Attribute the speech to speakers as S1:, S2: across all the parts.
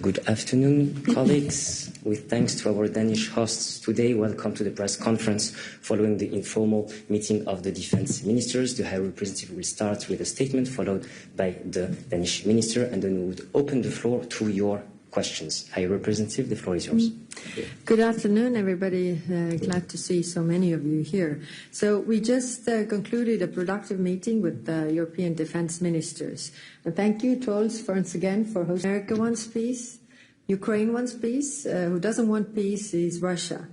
S1: Good afternoon, colleagues. With thanks to our Danish hosts today, welcome to the press conference following the informal meeting of the defense ministers. The High Representative will start with a statement followed by the Danish minister, and then we would open the floor to your questions. High Representative, the floor is yours.
S2: Good afternoon, everybody. Glad to see so many of you here. So we just concluded a productive meeting with the European defense ministers. And thank you, Troels, once again for hosting. America wants peace, Ukraine wants peace. Who doesn't want peace is Russia.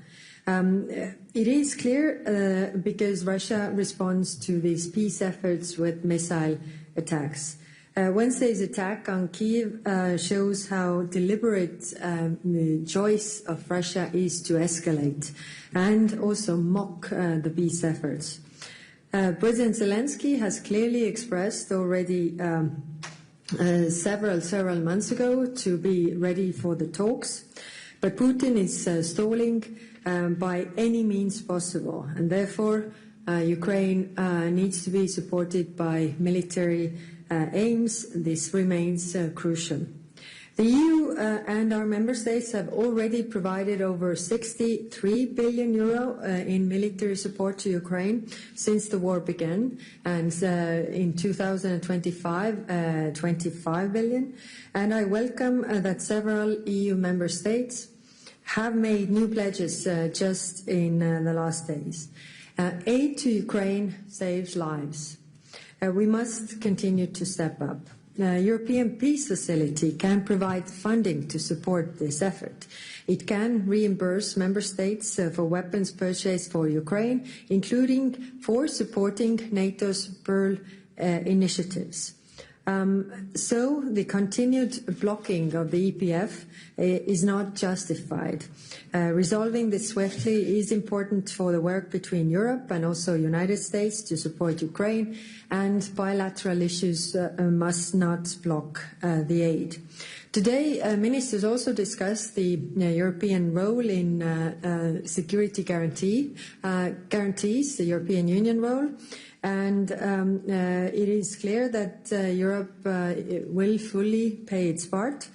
S2: It is clear because Russia responds to these peace efforts with missile attacks. Wednesday's attack on Kiev shows how deliberate the choice of Russia is to escalate and also mock the peace efforts. President Zelensky has clearly expressed already several months ago to be ready for the talks, but Putin is stalling by any means possible, and therefore Ukraine needs to be supported by military aims. This remains crucial. The EU and our member states have already provided over 63 billion euro in military support to Ukraine since the war began, and in 2025, 25 billion. And I welcome that several EU member states have made new pledges just in the last days. Aid to Ukraine saves lives. We must continue to step up. The European Peace Facility can provide funding to support this effort. It can reimburse member states for weapons purchased for Ukraine, including for supporting NATO's Pearl initiatives. So the continued blocking of the EPF is not justified. Resolving this swiftly is important for the work between Europe and also United States to support Ukraine, and bilateral issues must not block the aid. Today, ministers also discussed the European role in security guarantees, the European Union role. And it is clear that Europe will fully play its part.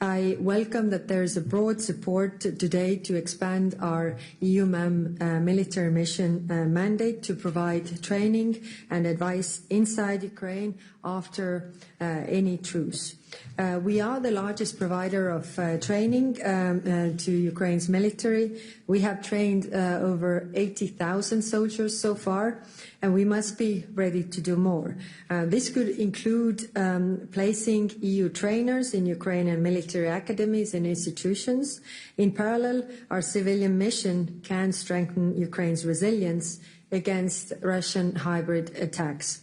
S2: I welcome that there is a broad support today to expand our EUMAM military mission mandate to provide training and advice inside Ukraine after any truce. We are the largest provider of training to Ukraine's military. We have trained over 80,000 soldiers so far, and we must be ready to do more. This could include placing EU trainers in Ukrainian military academies and institutions. In parallel, our civilian mission can strengthen Ukraine's resilience against Russian hybrid attacks.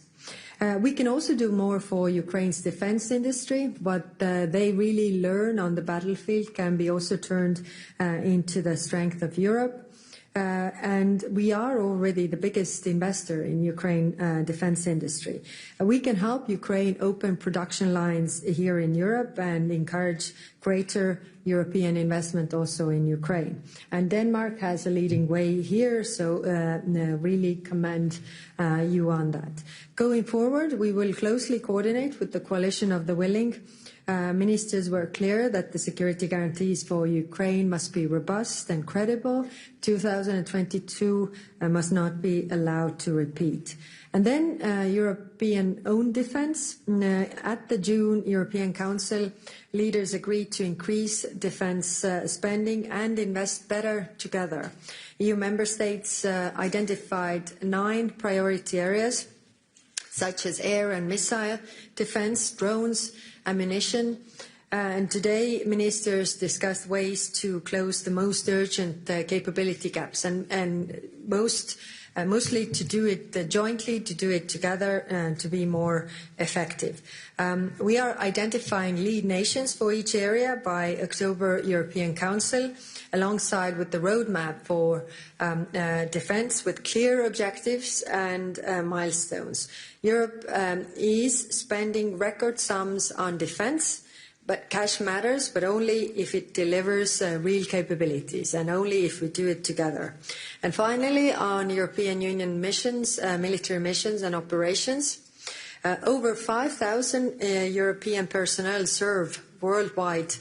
S2: We can also do more for Ukraine's defense industry. What they really learn on the battlefield can be also turned into the strength of Europe. And we are already the biggest investor in Ukraine defense industry. We can help Ukraine open production lines here in Europe and encourage greater European investment also in Ukraine. And Denmark has a leading way here, so really commend you on that. Going forward, we will closely coordinate with the coalition of the willing. Ministers were clear that the security guarantees for Ukraine must be robust and credible. 2022 must not be allowed to repeat. And then European-owned defense. At the June European Council, leaders agreed to increase defense spending and invest better together. EU member states identified 9 priority areas, such as air and missile defense, drones, ammunition. And today, ministers discussed ways to close the most urgent capability gaps, and mostly to do it jointly, to do it together, and to be more effective. We are identifying lead nations for each area by October European Council, alongside with the roadmap for defense with clear objectives and milestones. Europe is spending record sums on defense, but cash matters, but only if it delivers real capabilities and only if we do it together. And finally, on European Union missions, military missions and operations, over 5,000 European personnel serve worldwide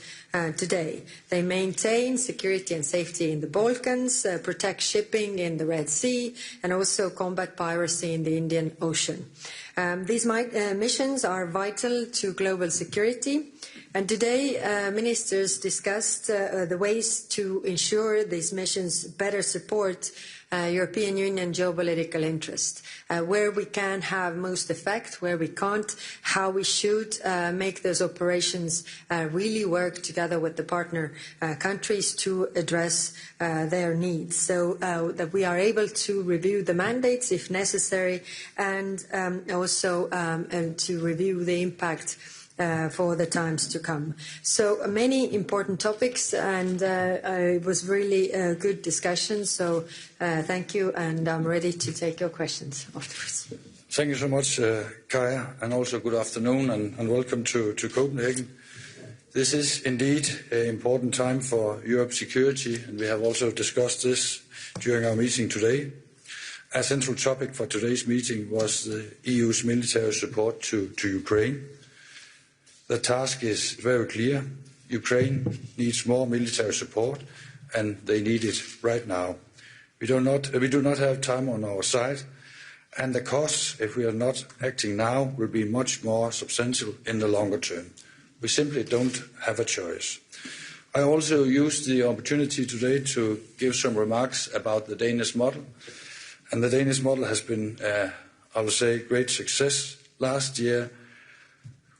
S2: today. They maintain security and safety in the Balkans, protect shipping in the Red Sea, and also combat piracy in the Indian Ocean. These missions are vital to global security, and today ministers discussed the ways to ensure these missions better support European Union geopolitical interest, where we can have most effect, where we can't, how we should make those operations really work together with the partner countries to address their needs, so that we are able to review the mandates if necessary, and also to review the impact for the times to come. So many important topics, and it was really a good discussion. So thank you, and I'm ready to take your questions afterwards.
S3: Thank you so much, Kaja, and also good afternoon and welcome to Copenhagen. This is indeed an important time for Europe's security, and we have also discussed this during our meeting today. A central topic for today's meeting was the EU's military support to Ukraine. The task is very clear. Ukraine needs more military support, and they need it right now. We do not have time on our side, and the costs, if we are not acting now, will be much more substantial in the longer term. We simply don't have a choice. I also used the opportunity today to give some remarks about the Danish model, and the Danish model has been, I would say, great success. Last year,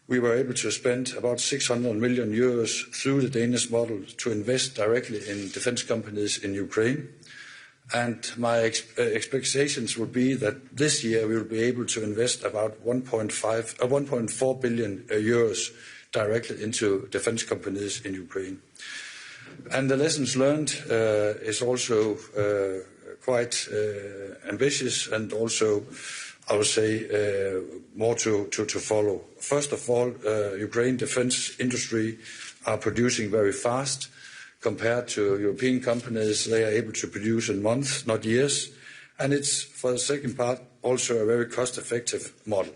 S3: we were able to spend about 600 million euros through the Danish model to invest directly in defense companies in Ukraine. And my expectations would be that this year we will be able to invest about 1.4 billion euros directly into defense companies in Ukraine. And the lessons learned is also quite ambitious, and also, I would say, more to follow. First of all, Ukraine defense industry are producing very fast. Compared to European companies, they are able to produce in months, not years. And it's, for the second part, also a very cost-effective model.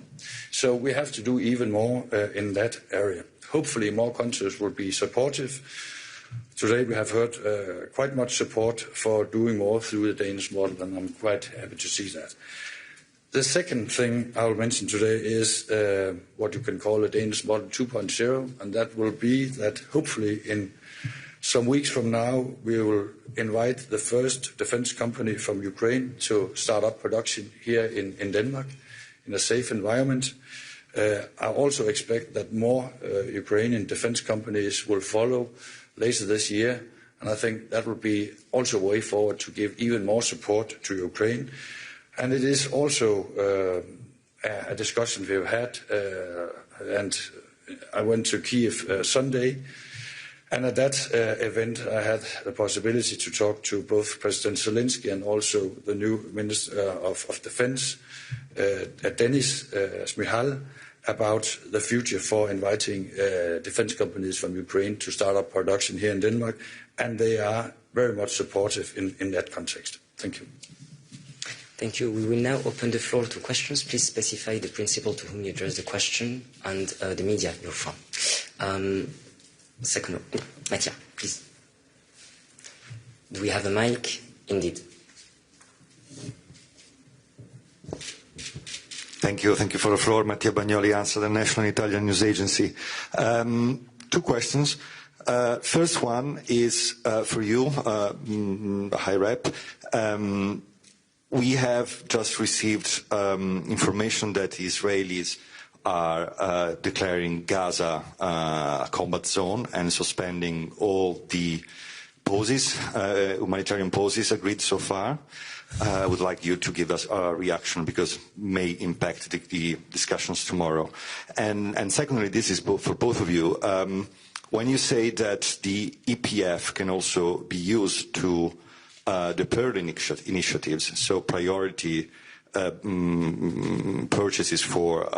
S3: So we have to do even more in that area. Hopefully more countries will be supportive. Today we have heard quite much support for doing more through the Danish model, and I'm quite happy to see that. The second thing I will mention today is what you can call a Danish model 2.0, and that will be that hopefully in some weeks from now we will invite the first defense company from Ukraine to start up production here in Denmark in a safe environment. I also expect that more Ukrainian defense companies will follow later this year, and I think that will be also a way forward to give even more support to Ukraine. And it is also a discussion we've had, and I went to Kiev Sunday, and at that event I had the possibility to talk to both President Zelensky and also the new Minister of Defense, Denis Shmyhal, about the future for inviting defense companies from Ukraine to start up production here in Denmark, and they are very much supportive in that context. Thank you.
S1: Thank you. We will now open the floor to questions. Please specify the principal to whom you address the question and the media you're from. Second, Mattia, please. Do we have a mic? Indeed.
S4: Thank you. Thank you for the floor. Mattia Bagnoli, ANSA, the National Italian News Agency. Two questions. First one is for you, High Rep. We have just received information that Israelis are declaring Gaza a combat zone and suspending all the pauses, humanitarian pauses agreed so far. I would like you to give us a reaction because it may impact the discussions tomorrow. And secondly, this is for both of you. When you say that the EPF can also be used to deter initiatives, so priority purchases for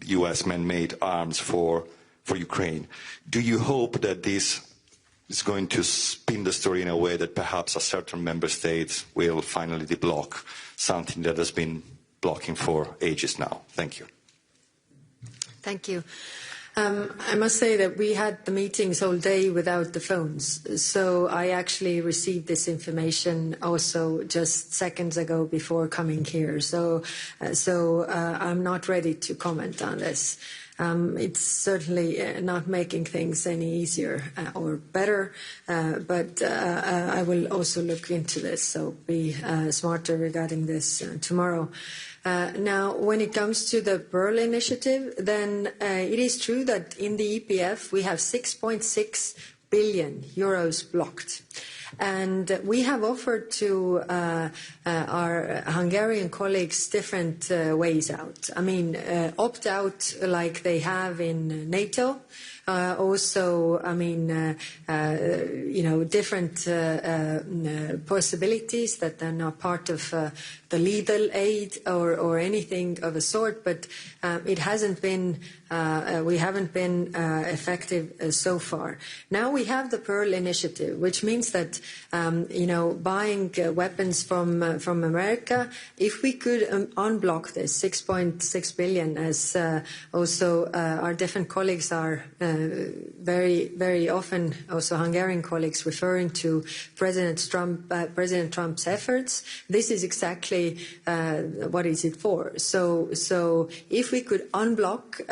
S4: US man-made arms for Ukraine, do you hope that this is going to spin the story in a way that perhaps a certain member state will finally deblock something that has been blocking for ages now? Thank you.
S2: Thank you. I must say that we had the meetings all day without the phones. So I actually received this information also just seconds ago before coming here. So I'm not ready to comment on this. It's certainly not making things any easier or better, but I will also look into this, so be smarter regarding this tomorrow. Now, when it comes to the Pearl Initiative, then it is true that in the EPF we have 6.6 billion euros blocked. And we have offered to our Hungarian colleagues different ways out. I mean, opt out like they have in NATO. Also, I mean, different possibilities that are not part of the lethal aid or anything of a sort, but it hasn't been, we haven't been effective so far. Now we have the Pearl Initiative, which means that, buying weapons from America, if we could unblock this 6.6 billion, as also our different colleagues are very, very often, also Hungarian colleagues, referring to President Trump's efforts, this is exactly what is it for. So if we could unblock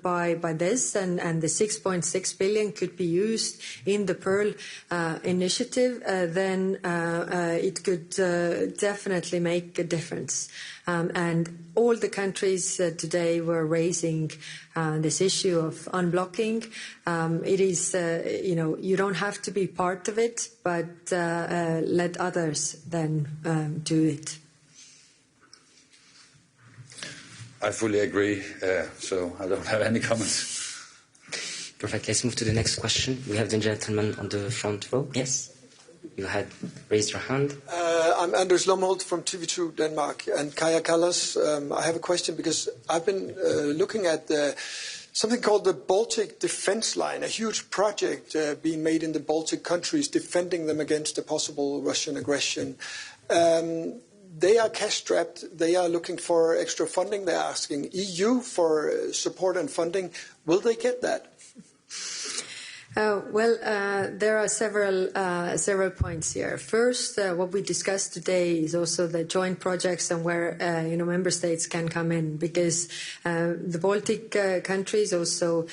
S2: by this, and the 6.6 billion could be used in the Pearl Initiative, then it could definitely make a difference. And all the countries today were raising this issue of unblocking. It is, you don't have to be part of it, but let others then do it.
S3: I fully agree, so I don't have any comments.
S1: Perfect. Let's move to the next question. We have the gentleman on the front row. Yes, you had raised your hand.
S5: I'm Anders Lomholt from TV2 Denmark, and Kaja Kallas. I have a question because I've been looking at something called the Baltic Defense Line, a huge project being made in the Baltic countries, defending them against a possible Russian aggression. They are cash-strapped. They are looking for extra funding. They're asking EU for support and funding. Will they get that?
S2: There are several points here. First, what we discussed today is also the joint projects and where member states can come in, because the Baltic countries, also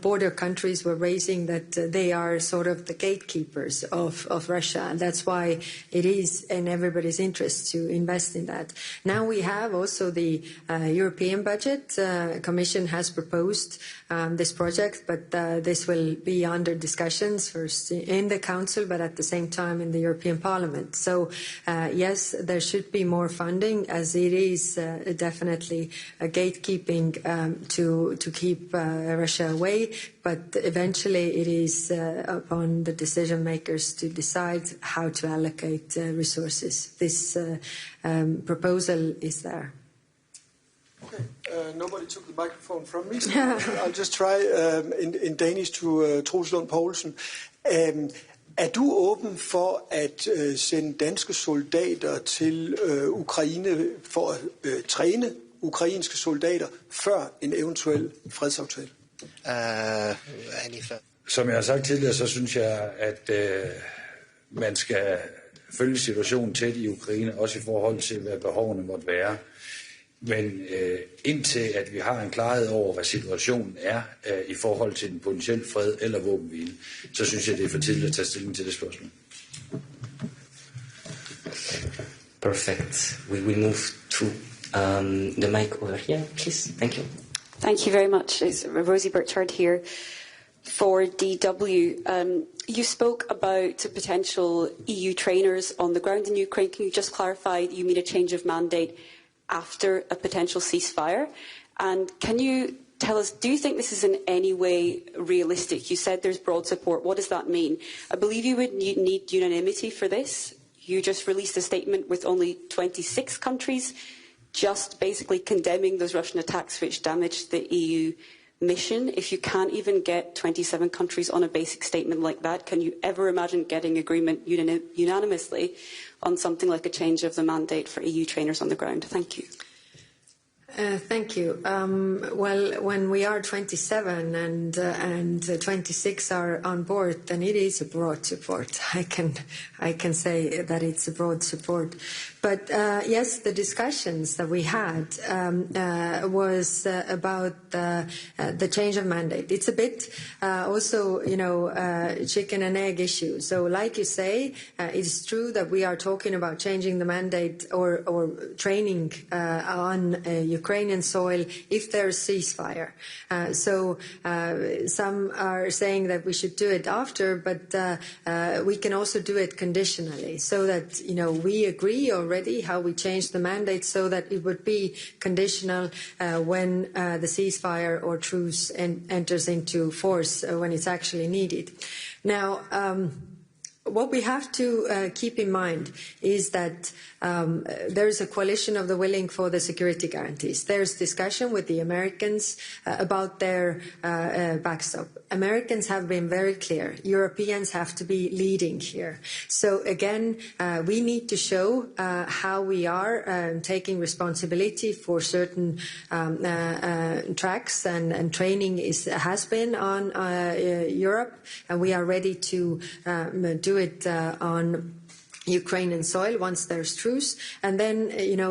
S2: border countries, were raising that they are sort of the gatekeepers of Russia, and that's why it is in everybody's interest to invest in that. Now we have also the European budget. Commission has proposed this project, but this will be under discussions first in the Council, but at the same time in the European Parliament. So yes, there should be more funding, as it is definitely a gatekeeping to keep Russia away. But eventually, it is upon the decision makers to decide how to allocate resources. This proposal is there.
S5: Okay, nobody took the microphone from me, so I'll just try in Danish to Troels Lund Poulsen. Du åben for at sende danske soldater til Ukraine for at træne ukrainske soldater før en eventuel fredsaftale?
S3: Som jeg har sagt tidligere, så synes jeg, at man skal følge situationen tæt i Ukraine, også i forhold til, hvad behovene måtte være. Men indtil at vi har en klarhed over, hvad situationen er i forhold til den potentielle fred eller våbenhvile, så synes jeg, det er for tidligt at tage stilling til det spørgsmål.
S1: Perfect. We will move to the mic over here, please. Thank you.
S6: Thank you very much. It's Rosie Birchard here for DW. You spoke about potential EU trainers on the ground in Ukraine. Can you just clarify that you mean a change of mandate after a potential ceasefire? And can you tell us, do you think this is in any way realistic? You said there's broad support. What does that mean? I believe you would need unanimity for this. You just released a statement with only 26 countries just basically condemning those Russian attacks which damaged the EU mission. If you can't even get 27 countries on a basic statement like that, can you ever imagine getting agreement unanimously on something like a change of the mandate for EU trainers on the ground? Thank you.
S2: Thank you. Well, when we are 27 and 26 are on board, then it is a broad support. I can say that it's a broad support. But yes, the discussions that we had was about the change of mandate. It's a bit also, chicken and egg issue. So, like you say, it's true that we are talking about changing the mandate or training on Ukrainian soil if there's ceasefire. So some are saying that we should do it after, but we can also do it conditionally, so that we agree already how we change the mandate so that it would be conditional when the ceasefire or truce enters into force when it's actually needed. Now, what we have to keep in mind is that there is a coalition of the willing for the security guarantees. There's discussion with the Americans about their backstop. Americans have been very clear. Europeans have to be leading here. So again, we need to show how we are taking responsibility for certain tracks, and training has been on Europe, and we are ready to do it on Ukrainian soil once there's truce. And then,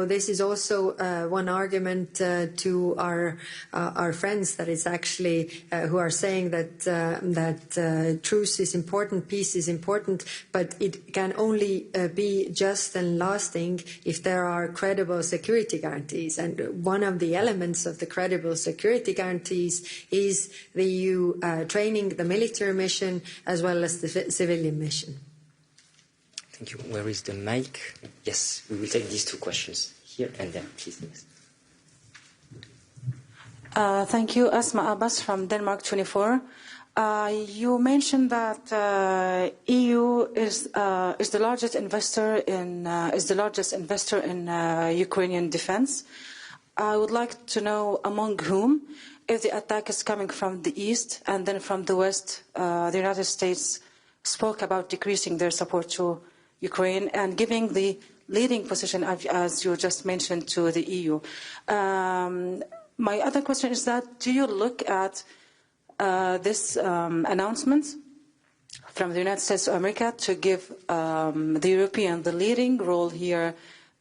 S2: this is also one argument to our friends that is actually who are saying that truce is important, peace is important, but it can only be just and lasting if there are credible security guarantees. And one of the elements of the credible security guarantees is the EU training, the military mission, as well as the civilian mission.
S1: Thank you. Where is the mic? Yes, we will take these two questions here and there, please.
S7: Thank you. Asma Abbas from Denmark 24. You mentioned that EU is the largest investor in Ukrainian defense. I would like to know among whom, if the attack is coming from the east and then from the west. The United States spoke about decreasing their support to Ukraine and giving the leading position, as you just mentioned, to the EU. My other question is that, do you look at this announcement from the United States of America to give the European the leading role here,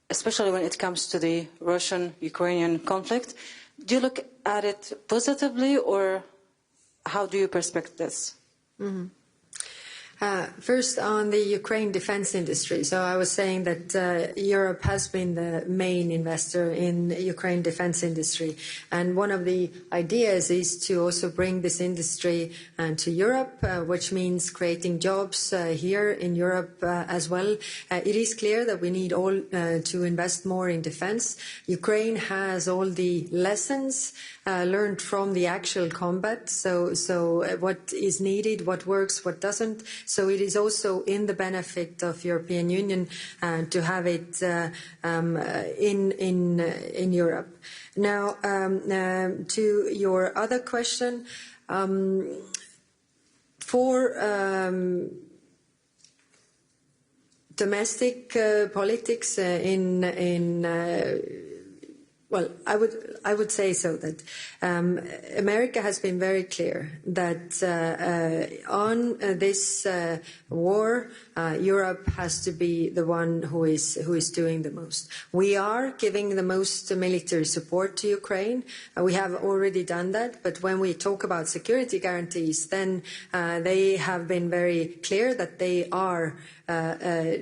S7: especially when it comes to the Russian-Ukrainian conflict? Do you look at it positively, or how do you perspective this?
S2: Mm-hmm. First, on the Ukraine defense industry. So I was saying that Europe has been the main investor in Ukraine defense industry. And one of the ideas is to also bring this industry to Europe, which means creating jobs here in Europe as well. It is clear that we need all to invest more in defense. Ukraine has all the lessons learned from the actual combat. So what is needed, what works, what doesn't. So it is also in the benefit of European Union to have it in Europe. Now, to your other question, for domestic politics well, I would say so that America has been very clear that on this war, Europe has to be the one who is doing the most. We are giving the most military support to Ukraine. We have already done that, but when we talk about security guarantees, then they have been very clear that they are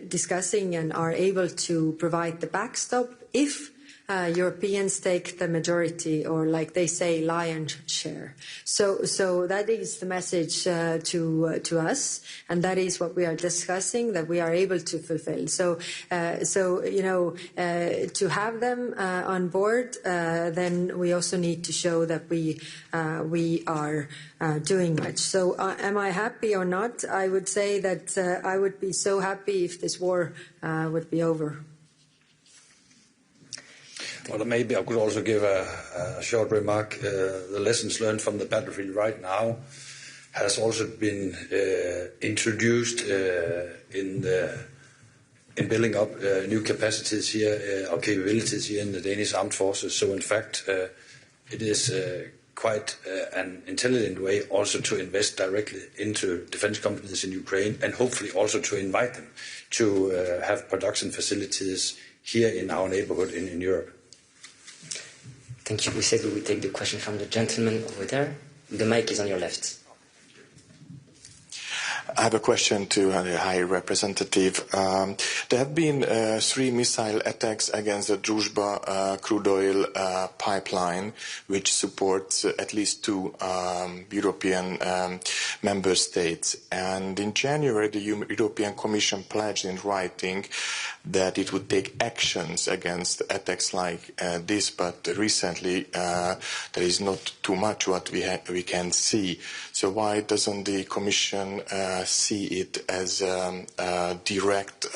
S2: discussing and are able to provide the backstop if Europeans take the majority, or like they say, lion's share. So that is the message to us, and that is what we are discussing, that we are able to fulfill. So to have them on board, then we also need to show that we are doing much. So am I happy or not? I would say that I would be so happy if this war would be over.
S3: Well, maybe I could also give a short remark. The lessons learned from the battlefield right now has also been introduced in in building up new capacities here or capabilities here in the Danish armed forces. So in fact, it is quite an intelligent way also to invest directly into defense companies in Ukraine, and hopefully also to invite them to have production facilities here in our neighborhood in Europe.
S1: Thank you. We said we would take the question from the gentleman over there. The mic is on your left.
S8: I have a question to the High Representative. There have been 3 missile attacks against the Druzhba crude oil pipeline, which supports at least 2 European member states. And in January, the European Commission pledged in writing that it would take actions against attacks like this, but recently there is not too much what we can see. So why doesn't the Commission see it as a direct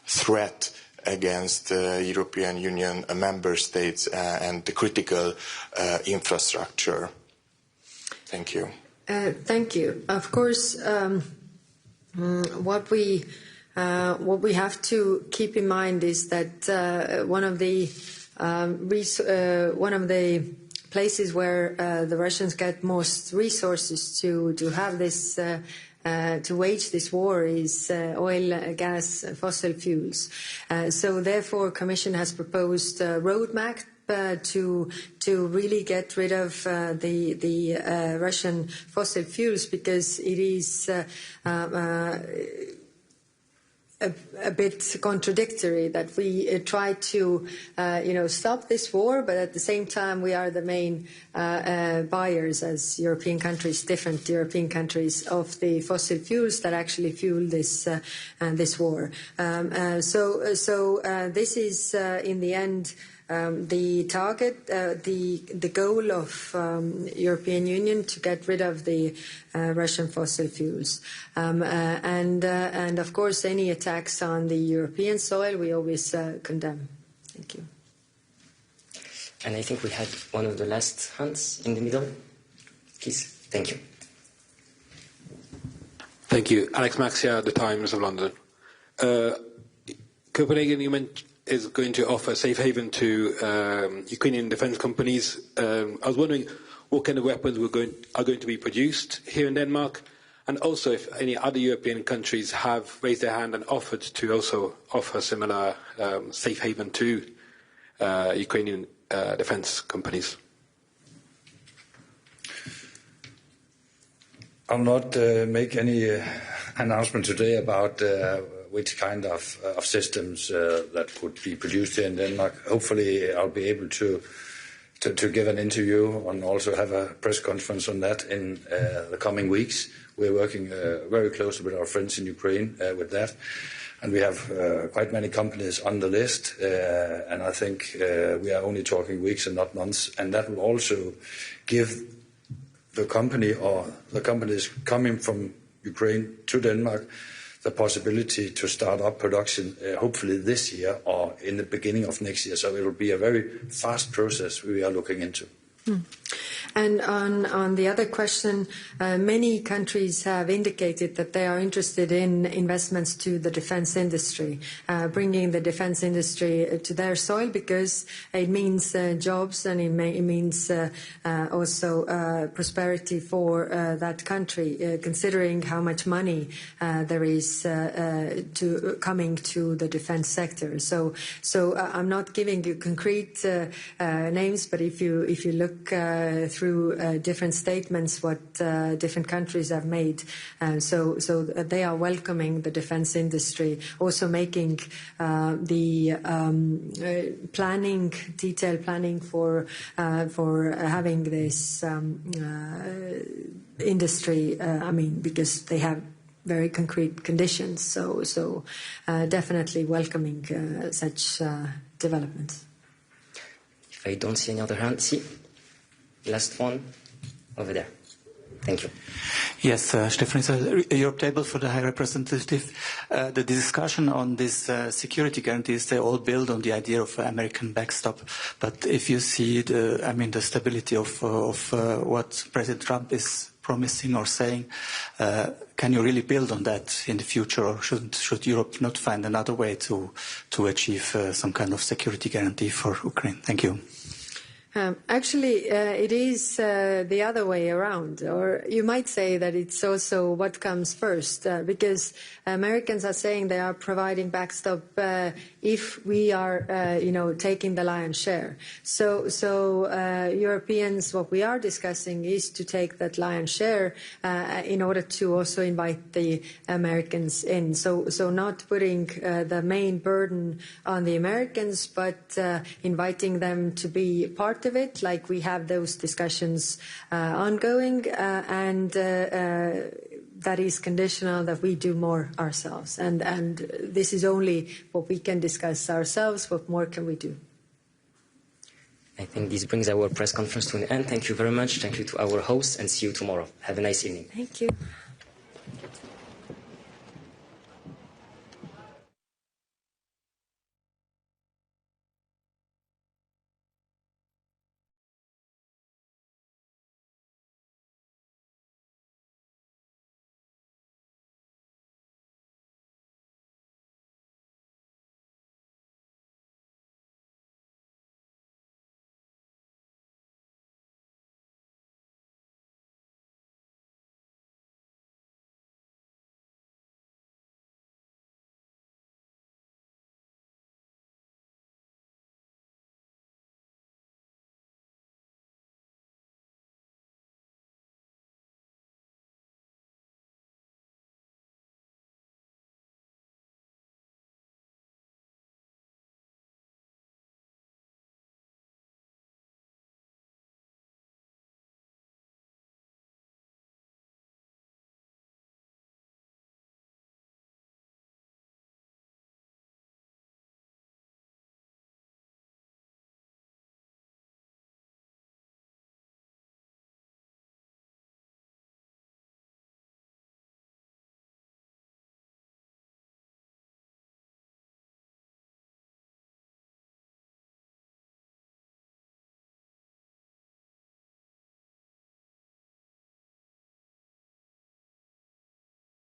S8: threat against European Union member states and the critical infrastructure? Thank you.
S2: Thank you. Of course, what we have to keep in mind is that one of the places where the Russians get most resources to have this to wage this war is oil, gas, fossil fuels. So therefore, Commission has proposed a roadmap to really get rid of the Russian fossil fuels, because it is a bit contradictory that we try to stop this war, but at the same time we are the main buyers as European countries, different European countries, of the fossil fuels that actually fuel this war. So this is in the end the target, the goal of European Union to get rid of the Russian fossil fuels, and of course any attacks on the European soil we always condemn. Thank you.
S1: And I think we had one of the last hands in the middle. Please. Thank you.
S9: Thank you. Alex Maxia, The Times of London. Copenhagen, you mentioned, is going to offer safe haven to Ukrainian defense companies. I was wondering what kind of weapons are going to be produced here in Denmark, and also if any other European countries have raised their hand and offered to also offer similar safe haven to Ukrainian defense companies.
S3: I'll not make any announcement today about which kind of systems that could be produced here in Denmark. Hopefully I'll be able to give an interview and also have a press conference on that in the coming weeks. We're working very closely with our friends in Ukraine with that. And we have quite many companies on the list, and I think we are only talking weeks and not months. And that will also give the company or the companies coming from Ukraine to Denmark the possibility to start up production hopefully this year or in the beginning of next year. So it will be a very fast process we are looking into.
S2: And on the other question, many countries have indicated that they are interested in investments to the defense industry, bringing the defense industry to their soil, because it means jobs and it means also prosperity for that country, considering how much money there is coming to the defense sector. So I'm not giving you concrete names, but if you look through different statements what different countries have made, so they are welcoming the defense industry, also making the detailed planning for having this industry. I mean, because they have very concrete conditions. So definitely welcoming such developments.
S1: If I don't see any other hand, see. Last one, over there. Thank you.
S10: Yes, Stefan, Europe Table for the High Representative. The discussion on these security guarantees, they all build on the idea of American backstop. But if you see the stability of what President Trump is promising or saying. Can you really build on that in the future, or should Europe not find another way to achieve some kind of security guarantee for Ukraine? Thank you.
S2: Actually, it is the other way around, or you might say that it's also what comes first, because Americans are saying they are providing backstop if we are, taking the lion's share. So Europeans, what we are discussing is to take that lion's share in order to also invite the Americans in. So not putting the main burden on the Americans, but inviting them to be part of it, like we have those discussions ongoing, and that is conditional that we do more ourselves. And this is only what we can discuss ourselves. What more can we do?
S1: I think this brings our press conference to an end. Thank you very much. Thank you to our hosts, and see you tomorrow. Have a nice evening.
S2: Thank you.